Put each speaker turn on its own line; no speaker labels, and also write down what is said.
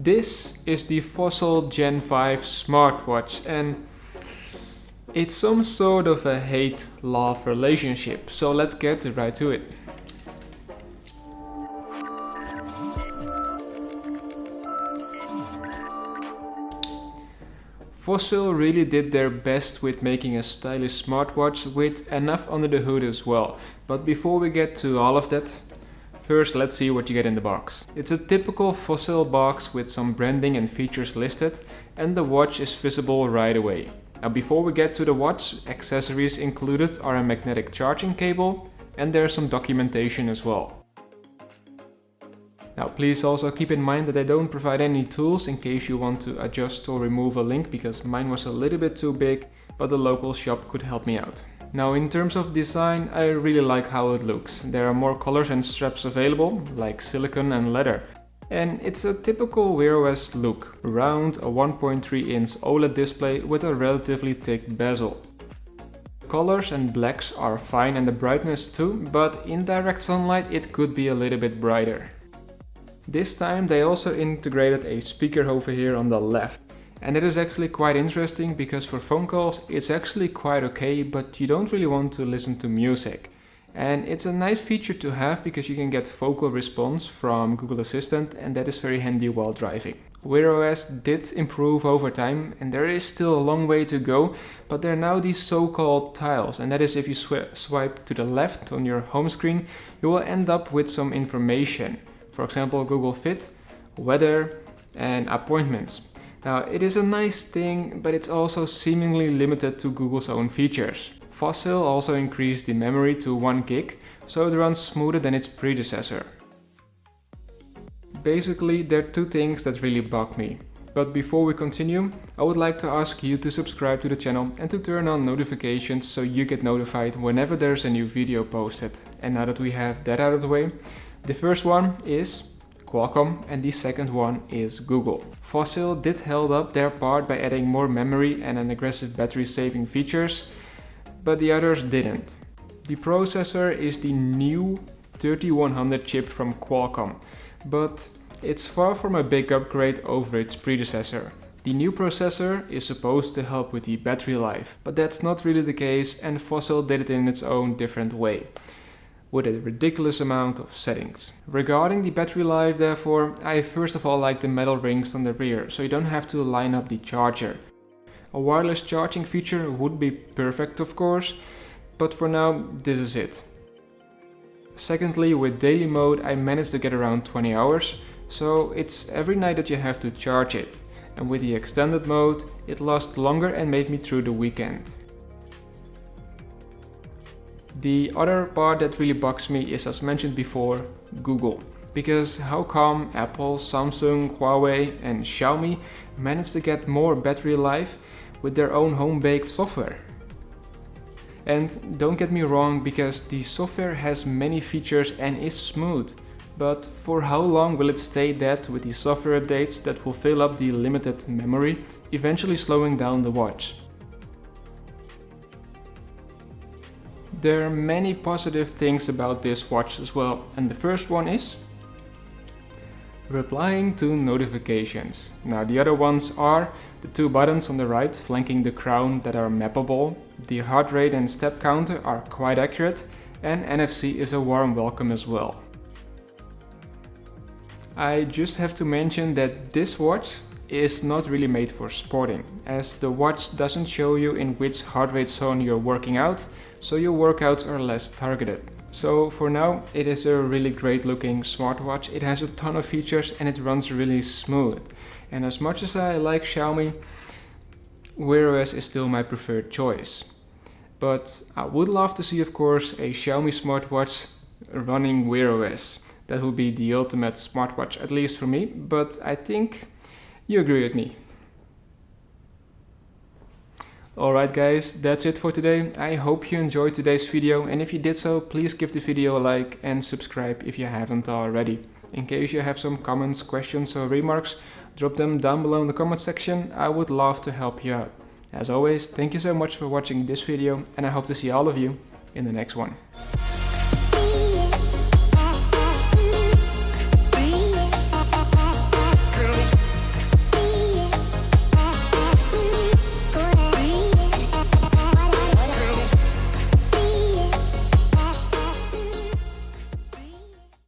This is the Fossil Gen 5 smartwatch, and it's some sort of a hate-love relationship, so let's get right to it. Fossil really did their best with making a stylish smartwatch with enough under the hood as well, but before we get to all of that, first let's see what you get in the box. It's a typical Fossil box with some branding and features listed, and the watch is visible right away. Now before we get to the watch, accessories included are a magnetic charging cable, and there's some documentation as well. Now please also keep in mind that I don't provide any tools in case you want to adjust or remove a link, because mine was a little bit too big, but the local shop could help me out. Now in terms of design, I really like how it looks. There are more colors and straps available, like silicone and leather. And it's a typical WearOS look, round a 1.3-inch OLED display with a relatively thick bezel. Colors and blacks are fine, and the brightness too, but in direct sunlight it could be a little bit brighter. This time they also integrated a speaker over here on the left, and it is actually quite interesting because for phone calls it's actually quite okay, but you don't really want to listen to music. And it's a nice feature to have because you can get vocal response from Google Assistant, and that is very handy while driving. WearOS did improve over time, and there is still a long way to go, but there are now these so-called tiles, and that is if you swipe to the left on your home screen, you will end up with some information. For example, Google Fit, weather, and appointments. Now, it is a nice thing, but it's also seemingly limited to Google's own features. Fossil also increased the memory to 1 gig, so it runs smoother than its predecessor. Basically, there are two things that really bug me. But before we continue, I would like to ask you to subscribe to the channel and to turn on notifications so you get notified whenever there's a new video posted. And now that we have that out of the way, the first one is Qualcomm and the second one is Google. Fossil did held up their part by adding more memory and an aggressive battery saving features, but the others didn't. The processor is the new 3100 chip from Qualcomm, but it's far from a big upgrade over its predecessor. The new processor is supposed to help with the battery life, but that's not really the case, and Fossil did it in its own different way, with a ridiculous amount of settings. Regarding the battery life, therefore, I first of all like the metal rings on the rear, so you don't have to line up the charger. A wireless charging feature would be perfect, of course, but for now, this is it. Secondly, with daily mode, I managed to get around 20 hours, so it's every night that you have to charge it. And with the extended mode, it lasts longer and made me through the weekend. The other part that really bugs me is, as mentioned before, Google. Because how come Apple, Samsung, Huawei and Xiaomi managed to get more battery life with their own home-baked software? And don't get me wrong, because the software has many features and is smooth, but for how long will it stay that with the software updates that will fill up the limited memory, eventually slowing down the watch? There are many positive things about this watch as well, and the first one is replying to notifications. Now the other ones are the two buttons on the right flanking the crown that are mappable, the heart rate and step counter are quite accurate, and NFC is a warm welcome as well. I just have to mention that this watch is not really made for sporting, as the watch doesn't show you in which heart rate zone you're working out, so your workouts are less targeted. So for now, it is a really great looking smartwatch. It has a ton of features and it runs really smooth. And as much as I like Xiaomi, WearOS is still my preferred choice. But I would love to see, of course, a Xiaomi smartwatch running WearOS. That would be the ultimate smartwatch, at least for me, but I think you agree with me. Alright guys, that's it for today. I hope you enjoyed today's video, and if you did so, please give the video a like and subscribe if you haven't already. In case you have some comments, questions or remarks, drop them down below in the comment section. I would love to help you out. As always, thank you so much for watching this video, and I hope to see all of you in the next one.